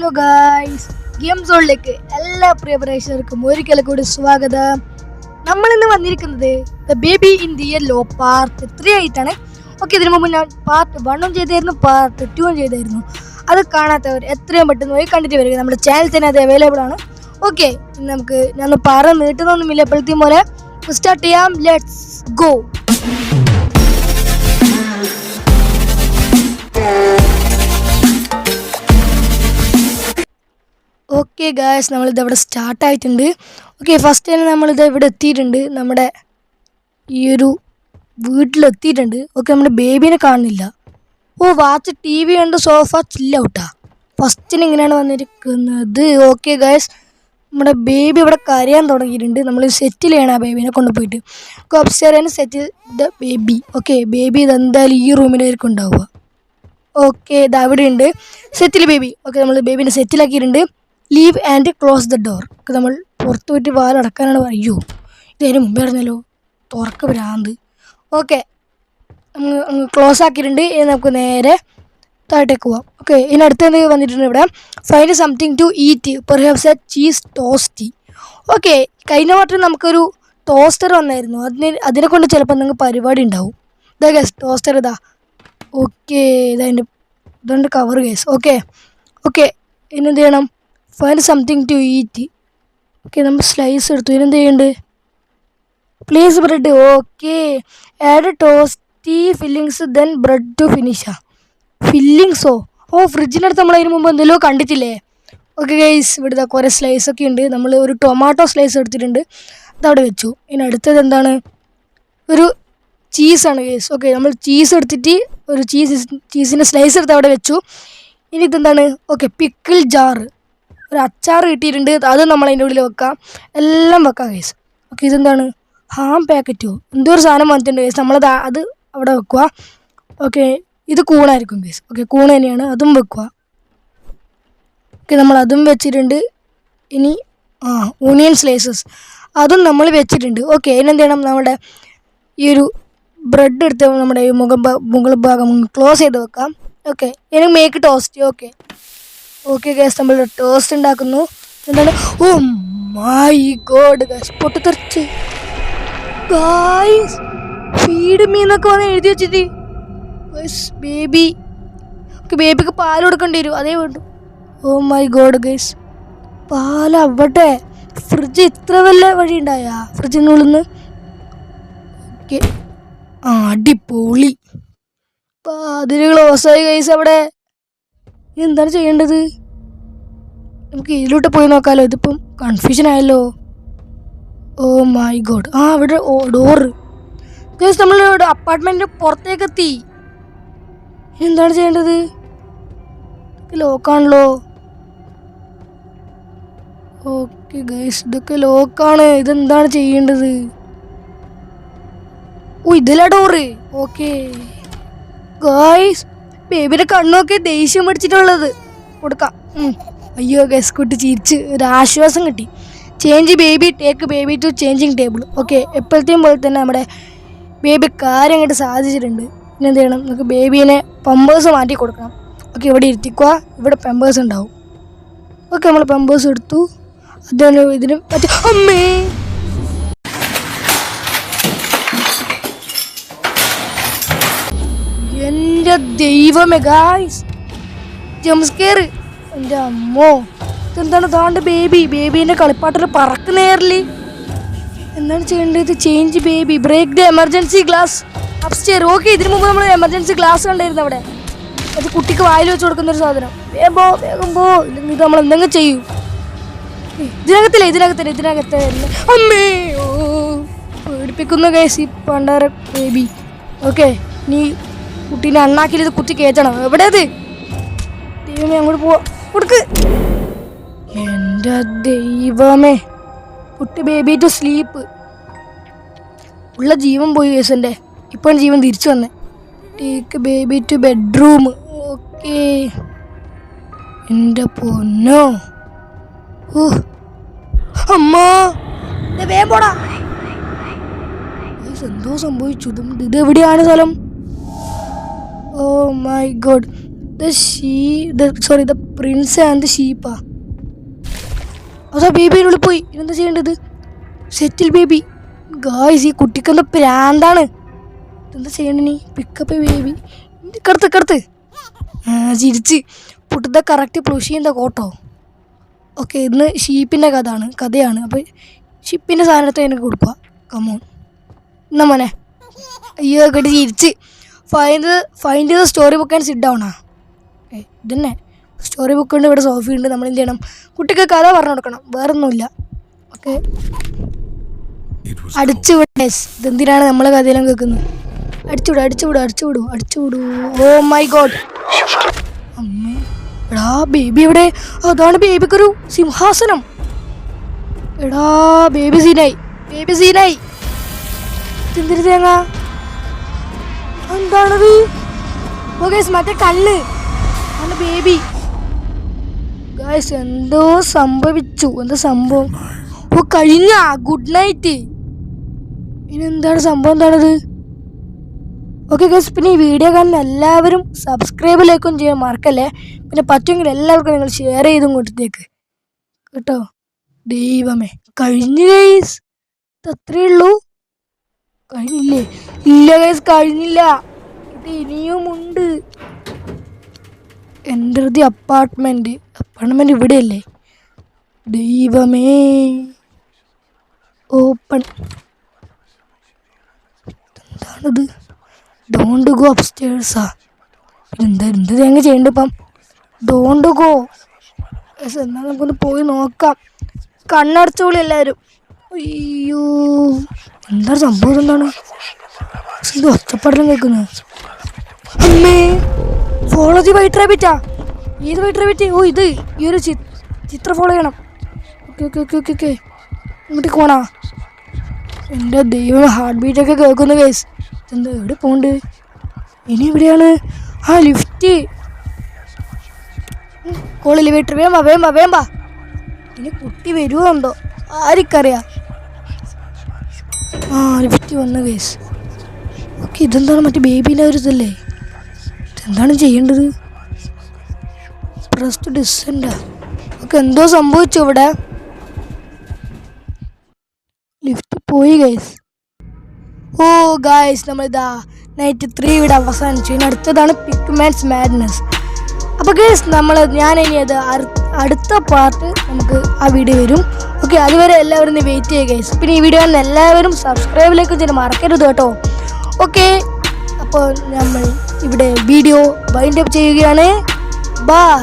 Hello guys, game സോണിലേക്ക് എല്ലാ പ്രിയ പ്രേക്ഷകർക്കും ഒരിക്കൽ കൂടി സ്വാഗതം. നമ്മൾ ഇന്ന് വന്നിരിക്കുന്നത് the baby in the yellow part 3 ആയിട്ടാണ്. ഓക്കെ, ഇതിനു മുമ്പ് ഞാൻ പാർട്ട് 1 ചെയ്തായിരുന്നു, പാർട്ട് 2 ചെയ്തായിരുന്നു. അത് കാണാത്തവർ എത്രയും പെട്ടെന്ന് പോയി കണ്ടിട്ട് വരിക. നമ്മുടെ ചാനൽ തന്നെ അത് അവൈലബിൾ ആണ്. ഓക്കെ, നമുക്ക് ഞാൻ പറഞ്ഞ് നീട്ടുന്നൊന്നുമില്ല, എപ്പോഴത്തെയും പോലെ സ്റ്റാർട്ട് ചെയ്യാം. Let's go. ഓക്കെ ഗായ്സ്, നമ്മളിത് ഇവിടെ സ്റ്റാർട്ടായിട്ടുണ്ട്. ഓക്കെ, ഫസ്റ്റ് തന്നെ നമ്മളിത് ഇവിടെ എത്തിയിട്ടുണ്ട്, നമ്മുടെ ഈ ഒരു വീട്ടിലെത്തിയിട്ടുണ്ട്. ഓക്കെ, നമ്മുടെ ബേബീനെ കാണുന്നില്ല. വാച്ച് ടി വി ഉണ്ട്, സോഫ ചില്ല ഔട്ടാ. ഫസ്റ്റിന് ഇങ്ങനെയാണ് വന്നിരിക്കുന്നത്. ഓക്കെ ഗായ്സ്, നമ്മുടെ ബേബി ഇവിടെ കരയാൻ തുടങ്ങിയിട്ടുണ്ട്. നമ്മൾ സെറ്റിൽ ചെയ്യണം ആ ബേബീനെ കൊണ്ടുപോയിട്ട്. അപ്സ്റ്റേറാണ് settle the baby. Okay, baby ഇതെന്തായാലും ഈ റൂമിലായിരിക്കും ഉണ്ടാവുക. ഓക്കെ, ഇത് അവിടെ ഉണ്ട് സെറ്റിൽ ബേബി. ഓക്കെ, നമ്മൾ ബേബീനെ സെറ്റിലാക്കിയിട്ടുണ്ട്. Leave and close the door. Okay നമ്മൾ പുറത്ത് പോയിട്ട് വാലടക്കാനാണ്. അയ്യോ, ഇതിന് മുമ്പേ അറിഞ്ഞല്ലോ, തുറക്ക് ഭ്രാന്ത്. ഓക്കെ, അങ്ങ് ക്ലോസ് ആക്കിയിട്ടുണ്ട്. ഇനി നമുക്ക് നേരെ താഴത്തേക്ക് പോവാം. ഓക്കെ, ഇതിനടുത്ത് എന്ത് വന്നിട്ടുണ്ട് ഇവിടെ, find something to eat, perhaps a cheese toastie. Okay, കഴിഞ്ഞ വട്ടം നമുക്കൊരു ടോസ്റ്റർ വന്നായിരുന്നു. അതിനെ കൊണ്ട് ചിലപ്പോൾ നിങ്ങൾക്ക് പരിപാടി ഉണ്ടാവും. ഇതാ ഗൈസ് ടോസ്റ്റർ, ഇതാ. ഓക്കെ, ഇതുണ്ട് കവർ ഗൈസ്. ഓക്കെ ഓക്കെ, ഇനെന്ത് ചെയ്യണം, find something to eat. Okay, നമ്മൾ സ്ലൈസ് എടുത്തു. ഇതിനെന്ത് ചെയ്യുന്നുണ്ട്, please bread. Okay, add toastie fillings then bread to ഫിനിഷാ. ഫില്ലിങ്സോ? ഫ്രിഡ്ജിനടുത്ത് നമ്മൾ അതിന് മുമ്പ് എന്തെല്ലോ കണ്ടിട്ടില്ലേ. ഓക്കെ ഗൈസ്, ഇവിടുത്തെ കുറേ സ്ലൈസൊക്കെ ഉണ്ട്. നമ്മൾ ഒരു ടൊമാറ്റോ സ്ലൈസ് എടുത്തിട്ടുണ്ട്, അതവിടെ വെച്ചു. ഇനി അടുത്തത് എന്താണ്, ഒരു ചീസാണ് ഗൈസ്. ഓക്കെ, നമ്മൾ ചീസ് എടുത്തിട്ട് ഒരു ചീസിൻ്റെ സ്ലൈസ് എടുത്ത് അവിടെ വെച്ചു. ഇനി ഇതെന്താണ്, ഓക്കെ, പിക്കിൾ ജാറ്, ഒരു അച്ചാർ കിട്ടിയിട്ടുണ്ട്. അത് നമ്മൾ അതിൻ്റെ ഉള്ളിൽ വെക്കാം, എല്ലാം വെക്കാം ഗൈസ്. ഓക്കെ, ഇതെന്താണ്, ഹാം പാക്കറ്റോ എന്തോ ഒരു സാധനം വന്നിട്ടുണ്ട് ഗൈസ്. നമ്മളത് അത് അവിടെ വെക്കുക. ഓക്കെ, ഇത് കൂണായിരിക്കും ഗൈസ്. ഓക്കെ, കൂണ് തന്നെയാണ്, അതും വെക്കുക. ഓക്കെ, നമ്മൾ അതും വെച്ചിട്ടുണ്ട്. ഇനി ഓണിയൻ സ്ലൈസസ് അതും നമ്മൾ വെച്ചിട്ടുണ്ട്. ഓക്കെ, ഇനെന്ത് ചെയ്യണം, നമ്മുടെ ഈ ഒരു ബ്രെഡ് എടുത്ത് നമ്മുടെ ഈ മുകൾ ഭാഗം ക്ലോസ് ചെയ്ത് വെക്കാം. ഓക്കെ, ഇനി make toast. Okay okay guys, നമ്മൾ ടോസ്റ്റ് ഉണ്ടാക്കുന്നു. എന്താണ്, ഓ മൈ ഗോഡ് ഗൈസ്, പൊട്ടിത്തെറിച്ച് ഗൈസ്. ഫീഡ് മീന്നൊക്കെ വന്ന് എഴുതി വെച്ചിട്ട് ഗൈസ്, ബേബി. ഓക്കെ, ബേബിക്ക് പാൽ കൊടുക്കേണ്ടി വരും, അതേ വേണ്ടു. ഓ മൈ ഗോഡ് ഗൈസ്, പാലവിടെ. ഫ്രിഡ്ജ് ഇത്ര വല്ല വഴി ഉണ്ടായാ ഫ്രിഡ്ജിൻ്റെ ഉള്ളിൽ നിന്ന്. ഓക്കെ, അടിപൊളി. അതിന് ക്ലോസായി ഗൈസ്. അവിടെ എന്താണ് ചെയ്യേണ്ടത്, നമുക്ക് ഇതിലോട്ട് പോയി നോക്കാമല്ലോ. ഇതിപ്പം കൺഫ്യൂഷൻ ആയല്ലോ. ഓ മൈ ഗോഡ്, അവിടെ ഡോറ് ഗൈസ്. നമ്മൾ അപ്പാർട്ട്മെൻറ്റിൻ്റെ പുറത്തേക്ക് എത്തി. എന്താണ് ചെയ്യേണ്ടത്, ലോക്കാണല്ലോ. ഓക്കെ ഗൈസ്, ഇതൊക്കെ ലോക്കാണ്. ഇതെന്താണ് ചെയ്യേണ്ടത്, ഇതിലാ ഡോറ്. ഓക്കെ ഗൈസ്, ബേബിയുടെ കണ്ണൊക്കെ ദേഷ്യം പിടിച്ചിട്ടുള്ളത് കൊടുക്കാം. അയ്യോ ഗൈസ്, കുട്ടി ചിരിച്ച് ഒരു ആശ്വാസം കിട്ടി. Change baby, take baby to changing table. Okay, എപ്പോഴത്തെയും പോലെ തന്നെ നമ്മുടെ ബേബി കാര്യം അങ്ങോട്ട് സാധിച്ചിട്ടുണ്ട്. പിന്നെ എന്ത് ചെയ്യണം, നമുക്ക് ബേബീനെ പമ്പേഴ്സ് മാറ്റി കൊടുക്കണം. ഓക്കെ, ഇവിടെ ഇരുത്തിക്കുക, ഇവിടെ പമ്പേഴ്സ് ഉണ്ടാവും. ഓക്കെ, നമ്മൾ പമ്പേഴ്സ് എടുത്തു. അതിന് ഇതിന് പറ്റും. അമ്മേ, എൻ്റെ ദൈവമേ ഗായ്സ്, ജംസ്കെയർ. എൻ്റെ അമ്മോ, ഇതെന്താണ്, താണ്ട് ബേബീൻ്റെ കളിപ്പാട്ടിൽ പറക്കുന്നേറില്. എന്താണ് ചെയ്യേണ്ടത്, change baby, break the emergency glass upstair. Okay, ഇതിനു മുമ്പ് നമ്മൾ എമർജൻസി ഗ്ലാസ് കണ്ടായിരുന്നു അവിടെ. അത് കുട്ടിക്ക് വായിൽ വെച്ച് കൊടുക്കുന്നൊരു സാധനം. വേഗം പോ, ഇല്ലെങ്കിൽ ഇത് നമ്മൾ എന്തെങ്കിലും ചെയ്യും. ഇതിനകത്തല്ലേ. അമ്മേ, ഓ പേടിപ്പിക്കുന്ന ഗൈസ് ഈ പണ്ടാര ബേബി. ഓക്കെ, നീ കുട്ടീനെ അണ്ണാക്കിൽ ഇത് കുത്തി കയറ്റണം. എവിടെ അത്, ദൈവമേ, അങ്ങോട്ട് പോവാ, കൊടുക്ക്. എൻ്റെ ദൈവമേ, കുട്ടി ബേബി ടു സ്ലീപ്പ്. ഉള്ള ജീവൻ പോയി കേസൻ്റെ, ഇപ്പോൾ ജീവൻ തിരിച്ചു വന്നേ. Take baby two bedroom. Okay, എൻ്റെ പൊന്നോ. അമ്മ, വേഗം പോടാ. എന്തോ സംഭവിച്ചു. ഇത് എവിടെയാണ് സ്ഥലം? Oh my god, the prince and the ഷീപ്പാ. അതാ ബേബിനുള്ളിൽ പോയി. ഇതെന്താ ചെയ്യേണ്ടത്? സെറ്റിൽ ബേബി. ഗായ്സ് ഈ കുട്ടിക്കെന്താ പ്രാന്താണ്. എന്താ ചെയ്യണ്ട നീ? Pickup baby. കറുത്ത് ചിരിച്ച് പുട്ടത്തെ കറക്റ്റ് പ്ലൂഷി എന്താ കോട്ടോ. ഓക്കെ ഇന്ന് ഷീപ്പിൻ്റെ കഥയാണ്. അപ്പോൾ ഷിപ്പിൻ്റെ സാധനത്തെ എനിക്ക് കൊടുക്കുക. കമോൺ എന്നാ മോനെ. അയ്യോ കേട്ട് ചിരിച്ച്. Find the story book and sit ഡൗണാ. ഇതന്നെ സ്റ്റോറി ബുക്ക് ഉണ്ട്, ഇവിടെ സോഫി ഉണ്ട്. നമ്മൾ എന്ത് ചെയ്യണം? കുട്ടിക്ക് കഥ പറഞ്ഞു കൊടുക്കണം, വേറൊന്നുമില്ല. ഓക്കെ അടിച്ചുവിടേ. ഇതെന്തിനാണ് നമ്മളെ കഥയെല്ലാം കേൾക്കുന്നത്? അടിച്ചുവിടൂ. Oh my god. അമ്മേ എടാ ബേബി എവിടെ? അതാണ് ബേബിക്കൊരു സിംഹാസനം. എടാ ബേബി സീനായി. എന്തൊരു തേങ്ങ എന്താണത്? ഗൈസ് മറ്റേ കണ്ണ് ആണ് ബേബി. ഗൈസ് എന്തോ സംഭവിച്ചു. എന്താ സംഭവം? ഓ കഴിഞ്ഞ ഗുഡ് നൈറ്റ്. ഇനി എന്താണ് സംഭവം? എന്താണത്? ഓക്കെ ഗൈസ്, പിന്നെ ഈ വീഡിയോ കാണുന്ന എല്ലാവരും സബ്സ്ക്രൈബ് ലൈക്കും ചെയ്യാൻ മറക്കല്ലേ. പിന്നെ പറ്റുമെങ്കിൽ എല്ലാവർക്കും നിങ്ങൾ ഷെയർ ചെയ്തും കൊടുത്തേക്ക് കേട്ടോ. ദൈവമേ കഴിഞ്ഞു ഗൈസ്. അത്രയേ ഉള്ളൂ? കഴിഞ്ഞില്ലേ? ഇല്ല ഗൈസ് കഴിഞ്ഞില്ല. ഇത് ഇനിയുമുണ്ട്. എൻ്റെ ഒരു അപ്പാർട്ട്മെൻറ്റ് ഇവിടെയല്ലേ? ദൈവമേ. ഓപ്പൺ. എന്താണിത്? ഡോണ്ട് ഗോ അപ്സ്റ്റേഴ്സാ. എന്ത് തേങ്ങ ചെയ്യണ്ട ഇപ്പം? Don't go. എന്നാൽ നമുക്കൊന്ന് പോയി നോക്കാം. കണ്ണടച്ചോളി എല്ലാവരും. അയ്യോ എന്താ സംഭവം? എന്താണ് ഇത് ഒച്ചപ്പാടെല്ലാം കേൾക്കുന്നത്? അമ്മേ ഫോളോ ദി വൈറ്റ് റാബിറ്റാ. ഏത് വൈറ്റ് റാബിറ്റ്? ഓ ഇത് ഈ ഒരു ചിത്രം ഫോളോ ചെയ്യണം. ഓക്കെ ഇങ്ങോട്ട് പോണാ. എൻ്റെ ദൈവം ഹാർട്ട് ബീറ്റൊക്കെ കേൾക്കുന്നു ഗൈസ്. എന്താ എവിടെ പോണ്ട്? ഇനി എവിടെയാണ്? ആ ലിഫ്റ്റ്. Call elevator. വേം വാ. ഇനി കുട്ടി വരുമോ എന്തോ ആർക്കറിയാം. ആ ലിഫ്റ്റ് വന്നു ഗൈസ്. ഓക്കെ ഇതെന്താണ്? മറ്റേ ബേബീൻ്റെ ഒരു ഇതല്ലേ? ഇതെന്താണ് ചെയ്യേണ്ടത്? Press to descend. ഓക്കെ എന്തോ സംഭവിച്ചു ഇവിടെ. ലിഫ്റ്റ് പോയി ഗൈസ്. ഓ ഗൈസ് നമ്മളിതാ നൈറ്റ് 3 ഇവിടെ അവസാനിച്ചു. ഇനി അടുത്തതാണ് പിക്മാൻസ് മാഡ്നസ്. അപ്പോൾ ഗൈസ് ഞാനിനി അത് അടുത്ത പാർട്ട് നമുക്ക് ആ വീഡിയോ വരും. ഓക്കെ അതുവരെ എല്ലാവരും ഒന്ന് വെയിറ്റ് ചെയ്യുക ഗൈസ്. പിന്നെ ഈ വീഡിയോ കാണുന്ന എല്ലാവരും സബ്സ്ക്രൈബിലേക്ക് ചെയ്യാൻ മറക്കരുത് കേട്ടോ. ഓക്കെ അപ്പോൾ നമ്മൾ ഇവിടെ വീഡിയോ വൈൻഡ് അപ്പ് ചെയ്യുകയാണ്. ബൈ.